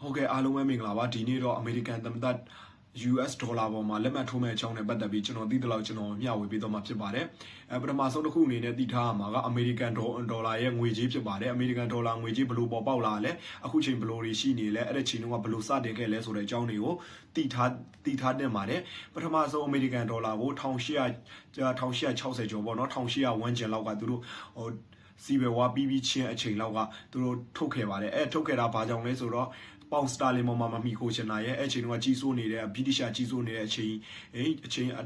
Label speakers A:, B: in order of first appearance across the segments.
A: ဟုတ်ကဲ့အားလုံးပဲမင်္ဂလာပါဒီနေ့တော့ American သမ္မတ US ဒေါ်လာပေါ်မှာလက်မှတ်ထိုးမဲ့အကြောင်းနဲ့ပတ်သက်ပြီးကျွန်တော်သိသလောက်ကျွန်တော်မျှဝေပေးတော့မှာဖြစ်ပါတယ်ပထမဆုံးတစ်ခုအနေနဲ့သိထားရမှာက American ဒေါ်လာရဲ့ငွေကြေးဖြစ်ပါတယ် American ဒေါ်လာငွေကြေးဘယ်လိုပေါ်ပေါက်လာလဲအခုချိန်ဘယ်လိုတွေရှိနေလဲအဲ့ဒီချိန်တုန်းကဘယ်လိုစတင်ခဲ့လဲဆိုတဲ့အကြောင်းတွေကိုသိထားတင်ပါတယ်ပထမဆုံး American ဒေါ်လာကို1860ကျော်ပေါ့နော်1800ဝန်းကျင်လောက်ကသူတို့စီဘယ်ဝါပြီးချင်းအချိန်လောက်ကသူတို့ထုတ်ခဲ့ပါတယ်ထုတ်ခဲ့တာဘာကြောင့်လဲဆိုတော့ပေါင်စတာလင်ပေါ်မှာမမီခိုချင်တာရဲ့အချိန်တုန်းကကြီးစိုးနေတဲ့ဗြိတိရှကြီးစိုးနေတဲ့အချိန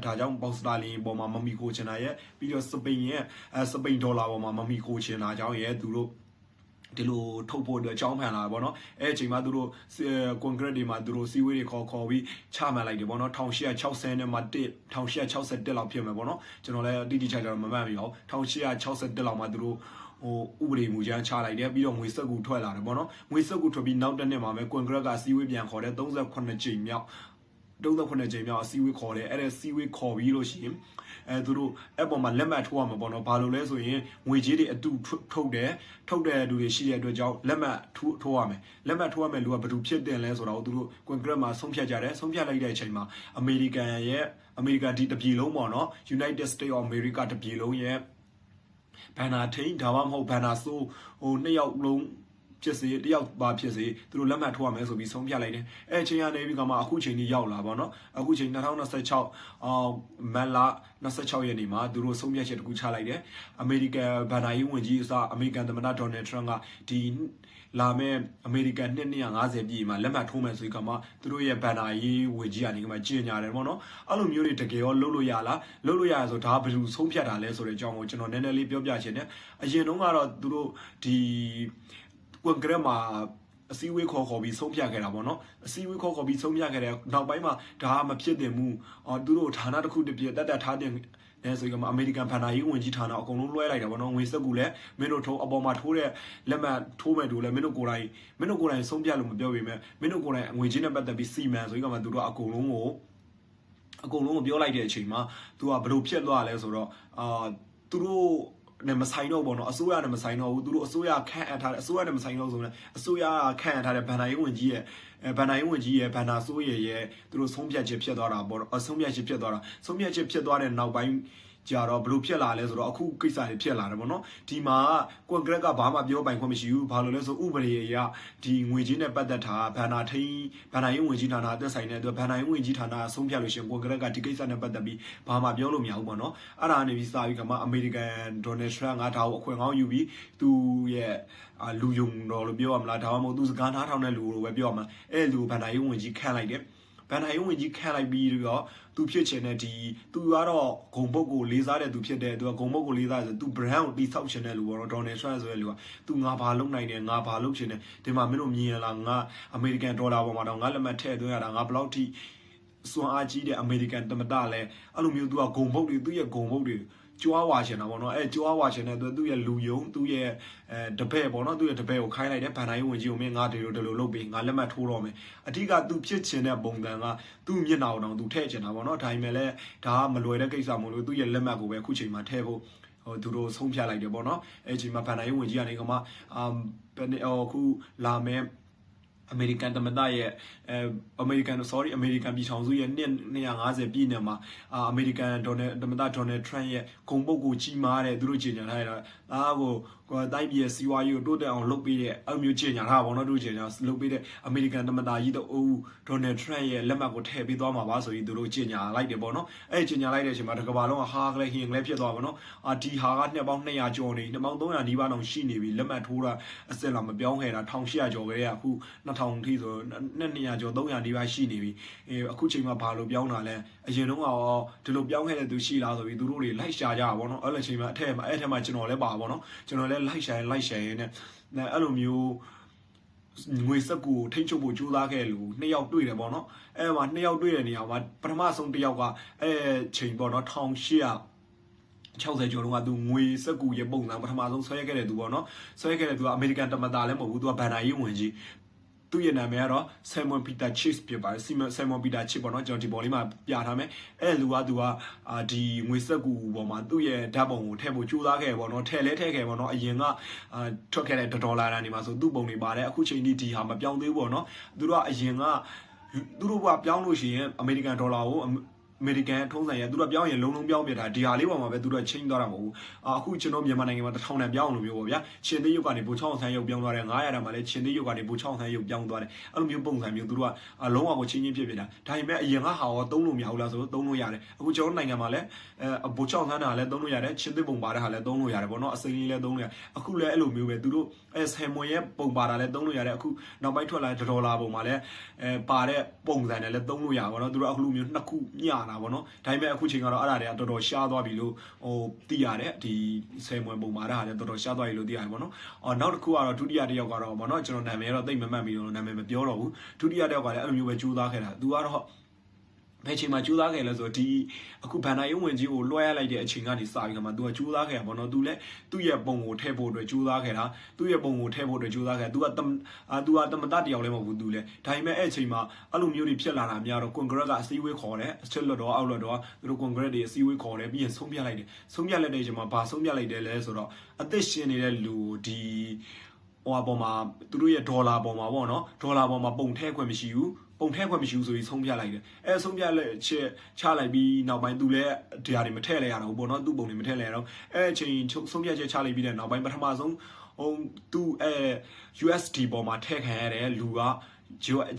A: ်ဒါကြောင့်ပေါင်စတာလင်ပေါ်မှာမမီခိုချင်တာရဲ့ပြီးတော့စပိန်ဒေါ်လာပေါ်မှာမမီခိုချင်တာကြောင့်ရဲ့သူတို့ဒီလိုထုတ်ဖို့အတွက်အကြောင်းဖန်လာပေါ့နော်အဲ့အချိန်မှာသူတို့ကွန်ကရစ်တွေမှာသူတို့စီဝေးတွေခေါ်ပြီးချမှတ်လိုက်တယ်ပေါ့နော်1860နဲ့မှ1861လောက်ဖြစ်မယ်ပေါ့နော်ကျွန်တော်လည်းတိတိကျကျမမှတ်မိပါဘူး1861လောက်မှာသူတို့ဥပဒေမူကြမ်းချလိုက်တယ်ပြီးတော့ငွေစက်ကူထွက်လာတယ်ပေါ့နော်ငွေစက်ကူထွက်ပြီးနောက်တစ်နှစ်မှာပဲကွန်ကရစ်ကစီဝေးပြန်ခေါ်တယ်38ကြိမ်မြောက်ကြိမ်မြောက်အစည်းအဝေးခေါ်တယ်အဲ့ဒါစီဝေးခေါ်ပြီးလို့ရှိရင်သူတို့အဲ့ပေါ်မှာလက်မှတ်ထိုးရမှာပေါ့နော်ဘာလို့လဲဆိုရင်ငွေကြေးတွေအတူထုတ်တဲ့လူတွေရှိတဲ့အတွက်ကြောင့်လက်မှတ်ထိုးရမယ်လက်မှတ်ထိုးရမယ်လူကဘယ်သူဖြစ်တယ်လဲဆိုတော့သူတို့ကွန်ကရစ်မှာဆုံးဖြတ်ကြတယ်ဆုံးဖြတ်လိုက်တဲ့အချိန်မှာအမေရိကန်ဒီတပြည်လုံးပေါ့နော် United States of America တပြည်လုံးရဲ့ဘန်နာထိန်ဒါမှမဟုတ်ဘန်နာဆိုနှစ်ယောက်လုံးဖြစ်စေတယောက်ပါဖြစ်စေသူတို့လက်မှတ်ထိုးရမယ်ဆိုပြီးဆုံးဖြတ်လိုက်တယ်အဲ့ချိန်ကနေပြီးကမှအခုချိန်ကြီးရောက်လာပါတော့အခုချိန်2026မတ်လ26ရက်နေ့မှာသူတို့ဆုံးဖြတ်ချက်တစ်ခုချလိုက်တယ်အမေရိကန်ဘန်နာရေးဝန်ကြီးအစားအမေရိကန်သမ္မတဒေါ်နယ်ထရန့်ကဒီလာမဲ့အမေရိကန်250ပြည်မှာလက်မှတ်ထိုးမယ်ဆိုပြီးကမှသူတို့ရဲ့ဘန်နာရေးဝန်ကြီးကနေကမှကြေညာတယ်ပေါ့နော်အဲ့လိုမျိုးတွေတကယ်ရောလုပ်လို့ရလားလုပ်လို့ရရဆိုဒါဘယ်လိုဆုံးဖြတ်တာလဲဆိုတဲ့အကြောင်းကိုကျွန်တော်နည်းနည်းလေးပြောပြချင်တယ်အရင်တုန်းကတော့သူတို့ဒီကွန်ကရစ်မှာအစည်းအဝေးခေါ်ပြီးဆုံးဖြတ်ခဲ့တာပေါ့နော်အစည်းအဝေးခေါ်ပြီးဆုံးဖြတ်ခဲ့တဲ့နောက်ပိုင်းမှာဒါမဖြစ်တင်ဘူးသူတို့ဌာနတစ်ခုတစ်ပြည့်တက်ထားတင်အဲဆိုရင်အမေရိကန်ဘန်နာရေးဝန်ကြီးဌာနအကုန်လုံးလွှဲလိုက်တာပေါ့နော်ငွေစက်ကူလည်းမင်းတို့ထိုးအပေါ်မှာထိုးတဲ့လက်မှတ်ထိုးမဲ့တူလည်းမင်းတို့ကိုယ်တိုင်ဆုံးဖြတ်လို့မပြောပေမဲ့မင်းတို့ကိုယ်တိုင်ငွေချင်းနဲ့ပတ်သက်ပြီးစီမံဆိုရင်ကမှသူတို့အကုန်လုံးကိုပြောလိုက်တဲ့အချိန်မှာသူကဘယ်လိုဖြစ်သွားလဲဆိုတော့သူတို့နဲ့မဆိုင်တော့ဘောနော်အစိုးရနဲ့မဆိုင်တော့ဘူးသူတို့အစိုးရခန့်အပ်ထားတဲ့အစိုးရနဲ့မဆိုင်တော့ဆိုရင်အစိုးရခန့်အပ်ထားတဲ့ဘန်နာရေးဝန်ကြီးရဲ့ဘန်နာဆိုးရဲ့သူတို့ဆုံးဖြတ်ချက်ဖြစ်သွားတာပေါ့ဆုံးဖြတ်ချက်ဖြစ်သွားတဲ့နောက်ပိုင်းကြတော့ဘလို့ဖြစ်လာလဲဆိုတော့အခုကိစ္စတွေဖြစ်လာတယ်ပေါ့နော်ဒီမှာကွန်ကရစ်ကဘာမှပြောပိုင်ခွင့်မရှိဘူးဘာလို့လဲဆိုဥပဒေအရဒီငွေကြေးနဲ့ပတ်သက်တာဘန်နာရေးဝန်ကြီးဌာနအသက်ဆိုင်တဲ့အတွက်ဘန်နာရေးဝန်ကြီးဌာနဆုံးဖြတ်လို့ရှိရင်ကွန်ကရစ်ကဒီကိစ္စနဲ့ပတ်သက်ပြီးဘာမှပြောလို့မရဘူးပေါ့နော်အဲ့ဒါကနေပြီးစပြီးကမှအမေရိကန်ဒေါ်နယ်ထရန့်ကဒါကိုအခွင့်ကောင်းယူပြီးသူရဲ့လူယုံတော်လို့ပြောရမလားဒါမှမဟုတ်သူစကားနားထောင်တဲ့လူလိုပဲပြောရမှာအဲ့လူဘန်နာရေးဝန်ကြီးခန့်လိုက်တယ်ဘန်နာရေးဝန်ကြီးခန့်လိုက်ပြီးတော့သူဖြစ်ချင်တဲ့သူကတော့ဂုံပုတ်ကိုလေးစားတဲ့သူဖြစ်တဲ့သူကဂုံပုတ်ကိုလေးစားဆိုသူ brand ကိုတိဆောက်ချင်တဲ့လူပေါ့နော်ဒေါ်နယ်ထရန့်ဆိုတဲ့လူကသူငါဘာလုပ်နိုင်တယ်ငါဘာလုပ်ချင်တယ်ဒီမှာမင်းတို့မြင်ရလားငါအမေရိကန်ဒေါ်လာပေါ်မှာတော့ငါလက်မှတ်ထည့်သွင်းရတာငါဘယ်လောက်ထိစွမ်းအားကြီးတဲ့အမေရိကန်သမ္မတလဲအဲ့လိုမျိုးသူကဂုံပုတ်တွေသူ့ရဲ့ဂုံပုတ်တွေကြွားဝါချင်တာပေါ့နော်ကြွားဝါချင်တဲ့သူ့ရဲ့လူယုံသူ့ရဲ့တပည့်ပေါ့နော်သူ့ရဲ့တပည့်ကိုခိုင်းလိုက်တဲ့ဘန်တိုင်းဝင်ကြီးကိုမင်းငါဒီလိုလုပ်ပြီးငါလက်မှတ်ထိုးတော့မယ်အဓိကသူဖြစ်ချင်တဲ့ပုံစံကသူ့မျက်နှာအောင်သူထည့်ချင်တာပေါ့နော်ဒါပေမဲ့လည်းဒါကမလွယ်တဲ့ကိစ္စမလို့သူ့ရဲ့လက်မှတ်ကိုပဲအခုချိန်မှာထည့်ဖို့သူတို့ဆုံးဖြတ်လိုက်တယ်ပေါ့နော်အဲ့ချိန်မှာဘန်တိုင်းဝင်ကြီးကနေကမှအခုလာမဲ့အမေရိကန်သမ္မတရဲ့အမေရိကန်ပြည်ထောင်စုရဲ့250ပြည်နယ်မှာအမေရိကန်သမ္မတဒေါ်နယ်ထရန့်ရဲ့ဂုဏ်ပုတ်ကိုကြီးမားတဲ့သူတို့ကြေညာထားတာအားကိုတိုင်းပြည်ရဲ့စီးပွားရေးကိုတိုးတက်အောင်လုပ်ပေးတဲ့အဲ့မျိုးကြေညာထားပါဘောနော်သူကြေညာလုပ်ပေးတဲ့အမေရိကန်သမ္မတကြီးတို့ဒေါ်နယ်ထရန့်ရဲ့လက်မှတ်ကိုထည့်ပေးသွားမှာပါဆိုပြီးသူတို့ကြေညာလိုက်တယ်ပေါ့နော်အဲ့ကြေညာလိုက်တဲ့အချိန်မှာတစ်ကမ္ဘာလုံးကဟာကလေးဟင်ကလေးဖြစ်သွားပါနော်ဒီဟာကနှစ်ပေါင်း200ကျော်နေနှစ်ပေါင်း300နီးပါးတောင်ရှိနေပြီလက်မှတ်ထိုးတာအစစ်လာမပြောင်းခဲ့တာ1800ကျော်ကလေးကအခု2000ထိဆို200ကျော်300နီးပါးရှိနေပြီအခုချိန်မှာဘာလို့ပြောင်းတာလဲအရင်တုန်းကရောဒီလိုပြောင်းခဲ့တဲ့သူရှိလားဆိုပြီးသူတို့တွေလိုက်ရှာကြပါဘောနော်အဲ့လိုချိန်မှာအဲ့ထဲမှာကျွန်တော်လည်းပါဘောနော်ကျွန်တော်လည်းလိုက်ရှာရင်နဲ့အဲ့လိုမျိုးငွေစက်ကူထိတ်ချုပ်ဖို့ကြိုးစားခဲ့လူ2ယောက်တွေ့တယ်ပေါ့နော်အဲ့မှာ2ယောက်တွေ့တဲ့နေရာမှာပထမဆုံး1ယောက်ကချိန်ပေါ့နော်1860ကျော်လုံးကသူငွေစက်ကူရဲ့ပုံစံပထမဆုံးဆွဲခဲ့တဲ့သူပေါ့နော်ဆွဲခဲ့တဲ့သူကအမေရိကန်သမ္မတလည်းမဟုတ်ဘူးသူကဘန်နာရေးဝန်ကြီး သူ့ရဲ့နာမည်ကတော့ Simon Peter Chase ဖြစ်ပါတယ် Simon Peter Chase ပေါ့နော်ကျွန်တော်ဒီပေါ်လေးမှာပြထားမယ်အဲ့လူကသူကဒီငွေစက်ကူပေါ်မှာသူ့ရဲ့ဓာတ်ပုံကိုထည့်ဖို့ကြိုးစားခဲ့ပေါ့နော်ထည့်လဲထည့်ခဲ့ပေါ့နော်အရင်ကထွက်ခဲ့တဲ့ဒေါ်လာတန်တွေမှာဆိုသူ့ပုံတွေပါတယ်အခုချိန်ဒီဟာမပြောင်းသေးဘူးပေါ့နော်သူတို့ကအရင်ကသူတို့ကပြောင်းလို့ရှိရင်အမေရိကန်ဒေါ်လာကိုအမေရိကန်ထုံးစံရသူတို့ပြောင်းရင်လုံးပြောင်းပြတာဒီဟာလေးပေါ်မှာပဲသူတို့ချင်းသွားတာမဟုတ်ဘူးအခုကျွန်တော်မြန်မာနိုင်ငံမှာ1000တန်ပြောင်းလို့မျိုးပေါ့ဗျာချင်းသေးရုပ်ကနေပိုချောင်းဆန်းရုပ်ပြောင်းသွားတယ်900တန်မှာလည်းချင်းသေးရုပ်ကနေပိုချောင်းဆန်းရုပ်ပြောင်းသွားတယ်အဲ့လိုမျိုးပုံစံမျိုးသူတို့ကလုံးဝကိုချင်းချင်းဖြစ်ဖြစ်တာဒါပေမဲ့အရင်ကဟာရောသုံးလို့မရဘူးလားဆိုတော့သုံးလို့ရတယ်အခုကျွန်တော်နိုင်ငံမှာလည်းပိုချောင်းဆန်းတာလည်းသုံးလို့ရတယ်ချင်းသေးပုံပါတဲ့ဟာလည်းသုံးလို့ရတယ်ပေါ့နော်အစိမ်းလေးလည်းသုံးလို့ရအခုလည်းအဲ့လိုမျိုးပဲသူတို့ဆယ်မွန်ရဲ့ပုံပါတာလည်းသုံးလို့ရတယ်အခုနောက်ပိုင်းထွက်လာတဲ့ဒေါ်လာပုံမှာလည်းပါတဲ့ပုံစံနဲ့လည်းသုံးလို့ရပါတော့သူတို့အခုလိုမျိုးနှစ်ခုညတာပေါ့နော်ဒါပေမဲ့အခုချိန်ကတော့အဲ့ဒါတွေကတော်တော်ရှားသွားပြီလို့သိရတယ်ဒီဆယ်မွန်ပုံမှာတဲ့ဟာလည်းတော်တော်ရှားသွားပြီလို့သိရတယ်ပေါ့နော်နောက်တစ်ခုကတော့ဒုတိယတစ်ယောက်ကတော့ပေါ့နော်ကျွန်တော်နာမည်တော့သိမမှတ်မိတော့နာမည်မပြောတော့ဘူးဒုတိယတစ်ယောက်ကလည်းအဲ့လိုမျိုးပဲကြိုးစားခဲ့တာသူကတော့ဘယ်ချိန်မှာကြိုးစားခဲ့လဲဆိုတော့ဒီအခုဘန်နာယုံဝင်ကြီးကိုလွှဲရလိုက်တဲ့အချိန်ကနေစပြီးတော့မှ तू ကကြိုးစားခဲ့တာပေါ့နော် तू လည်းသူ့ရဲ့ပုံကိုထည့်ဖို့အတွက်ကြိုးစားခဲ့တာသူ့ရဲ့ပုံကိုထည့်ဖို့အတွက်ကြိုးစားခဲ့ तू ကတမတတယောက်လည်းမဟုတ်ဘူး तू လည်းဒါပေမဲ့အဲ့အချိန်မှာအဲ့လိုမျိုးတွေဖြစ်လာတာများတော့ Congress ကအစည်းအဝေးခေါ်တယ်အချက်လွတ်တော့အောက်လွတ်တော့သူတို့ Congress တွေအစည်းအဝေးခေါ်တယ်ပြီးရင်ဆုံးဖြတ်လိုက်တယ်ဆုံးဖြတ်လိုက်တဲ့အချိန်မှာဘာဆုံးဖြတ်လိုက်တယ်လဲဆိုတော့အသက်ရှင်နေတဲ့လူဒီဟိုအပေါ်မှာသူတို့ရဲ့ဒေါ်လာပေါ်မှာပေါ့နော်ဒေါ်လာပေါ်မှာပုံထည့်ခွင့်မရှိဘူးပုံထည့်ခွင့်မရှိဘူးဆိုပြီးဆုံးဖြတ်လိုက်တယ်အဲဆုံးဖြတ်လက်ချက်ချလိုက်ပြီးနောက်ပိုင်းသူလည်းဒီဟာတွေမထည့်လဲရတော့ဘူးပေါ့နော်သူ့ပုံတွေမထည့်လဲရတော့အဲအချိန်ဆုံးဖြတ်ချက်ချလိုက်ပြီးတဲ့နောက်ပိုင်းပထမဆုံးသူUSD ပေါ်မှာထည့်ခံရတဲ့လူက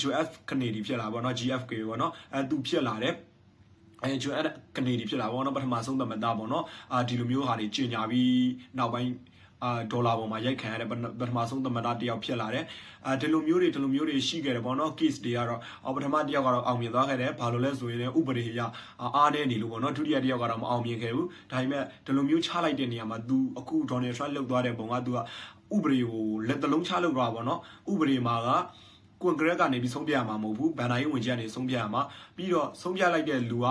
A: GF ကနေဒီဖြစ်လာပေါ့နော် GFK ပေါ့နော်အဲသူဖြစ်လာတယ်ကျွန်တော်ကနေဒီဖြစ်လာပေါ့နော်ပထမဆုံးသမတပေါ့နော်ဒီလိုမျိုးဟာတွေကြီးညာပြီးနောက်ပိုင်းဒေါ်လာပေါ်မှာရိုက်ခံရတဲ့ပထမဆုံးသမတတယောက်ဖြစ်လာတယ်ဒီလိုမျိုးတွေရှိခဲ့တယ်ပေါ့နော် case တွေကတော့ပထမတယောက်ကတော့အောင်မြင်သွားခဲ့တယ်ဘာလို့လဲဆိုရင်လည်းဥပဒေအရအားနေနေလို့ပေါ့နော်ဒုတိယတယောက်ကတော့မအောင်မြင်ခဲ့ဘူးဒါပေမဲ့ဒီလိုမျိုးချလိုက်တဲ့နေရာမှာ तू အခု Donald Trump လောက်သွားတဲ့ပုံက तू ကဥပဒေကိုလက်တလုံးချလောက်သွားပေါ့နော်ဥပဒေမှာကကွန်ဂရက်ကနေပြီးဆုံးဖြတ်ရမှာမဟုတ်ဘူးဘန်နာရေးဝင်ကြီးကနေဆုံးဖြတ်ရမှာပြီးတော့ဆုံးဖြတ်လိုက်တဲ့လူက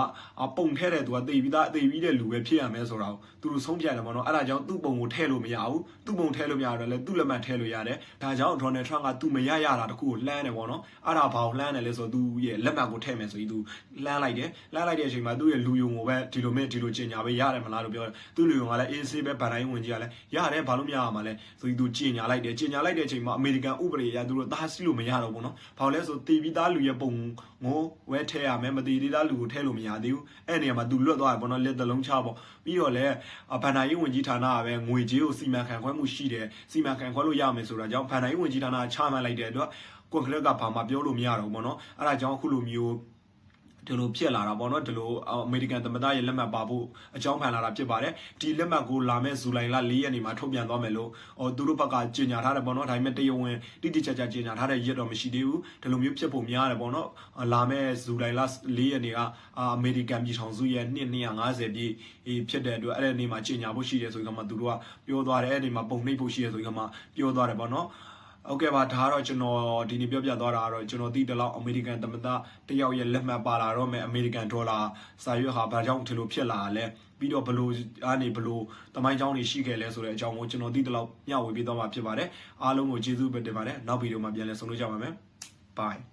A: ပုံထဲတဲ့သူကသိပြီးတဲ့လူပဲဖြစ်ရမယ်ဆိုတာကိုသူတို့ဆုံးဖြတ်တယ်ပေါ့နော်အဲ့ဒါကြောင့်သူ့ပုံကိုထည့်လို့မရဘူးသူ့ပုံထည့်လို့မရတော့လဲသူ့လက်မှတ်ထည့်လို့ရတယ်ဒါကြောင့် Donald Trump ကသူမရတာတခုကိုလှမ်းတယ်ပေါ့နော်အဲ့ဒါဘာကိုလှမ်းတယ်လဲဆိုတော့သူရဲ့လက်မှတ်ကိုထည့်မယ်ဆိုပြီးသူလှမ်းလိုက်တဲ့အချိန်မှာသူ့ရဲ့လူယုံကိုပဲဒီလိုကျင်ညာပေးရတယ်မလားလို့ပြောတယ်သူ့လူယုံကလည်းအေးဆေးပဲဘန်နာရေးဝင်ကြီးကလည်းရတယ်ဘာလို့မရမှာလဲဆိုပြီးသူကျင်ညာလိုက်တဲ့အချိန်မှာအမေရိကန်ဥပဒေအရသူတို့သားစီလို့မရတော့ဘူးနော်ဘာလဲဆိုတီပြီးသားလူရဲ့ပုံကိုဝဲထဲရမယ်မတီသေးသားလူကိုထဲလို့မရသေးဘူးအဲ့နေရာမှာသူလွတ်သွားတယ်ပေါ့နော်လက်သလုံးချပေါ့ပြီးတော့လည်းဘန်နာရေးဝင်ကြီးဌာနကပဲငွေကြေးကိုစီမံခန့်ခွဲမှုရှိတယ်စီမံခန့်ခွဲလို့ရမယ်ဆိုတာကြောင့်ဘန်နာရေးဝင်ကြီးဌာနချမှတ်လိုက်တဲ့အတွက်ကွန်ဂရက်ကဘာမှပြောလို့မရတော့ဘူးပေါ့နော်အဲ့ဒါကြောင့်အခုလိုမျိုးဒီလိုဖြစ်လာတာပေါ့နော်ဒီလိုအမေရိကန်သမ္မတရဲ့လက်မှတ်ပါဖို့အကြောင်းဖန်လာတာဖြစ်ပါတယ်ဒီလက်မှတ်ကိုလာမယ့်ဇူလိုင်လ4ရက်နေ့မှာထုတ်ပြန်သွားမယ်လို့သူတို့ဘက်ကကြေညာထားတယ်ပေါ့နော်ဒါပေမဲ့တရားဝင်တိတိကျကျကြေညာထားတဲ့ရက်တော့မရှိသေးဘူးဒီလိုမျိုးဖြစ်ဖို့များတယ်ပေါ့နော်လာမယ့်ဇူလိုင်လ4ရက်နေ့ကအမေရိကန်ပြည်ထောင်စုရဲ့နှစ်250ပြည့်ဖြစ်တဲ့အတွက်အဲ့ဒီနေ့မှာကြေညာဖို့ရှိတယ်ဆိုပြီးတော့မှသူတို့ကပြောသွားတယ်အဲ့ဒီမှာပုံနှိပ်ဖို့ရှိတယ်ဆိုပြီးတော့မှပြောသွားတယ်ပေါ့နော်ဟုတ်ကဲ့ပါဒါကတော့ကျွန်တော်ဒီနေ့ပြောပြသွားတာကတော့ကျွန်တော်သိတဲ့လောက်အမေရိကန်သမ္မတတယောက်ရဲ့လက်မှတ်ပါလာတော့မယ်အမေရိကန်ဒေါ်လာစာရွက်ဟာဘာကြောင့်ဒီလိုဖြစ်လာလဲပြီးတော့ဘလို့တမိုင်းကြောင်းတွေရှိခဲ့လဲဆိုတဲ့အကြောင်းကိုကျွန်တော်သိတဲ့လောက်မျှဝေပေးသွားမှာဖြစ်ပါတယ်အားလုံးကိုကျေးဇူးပဲတင်ပါတယ်နောက်ဗီဒီယိုမှာပြန်လည်ဆုံတွေ့ကြပါမယ် bye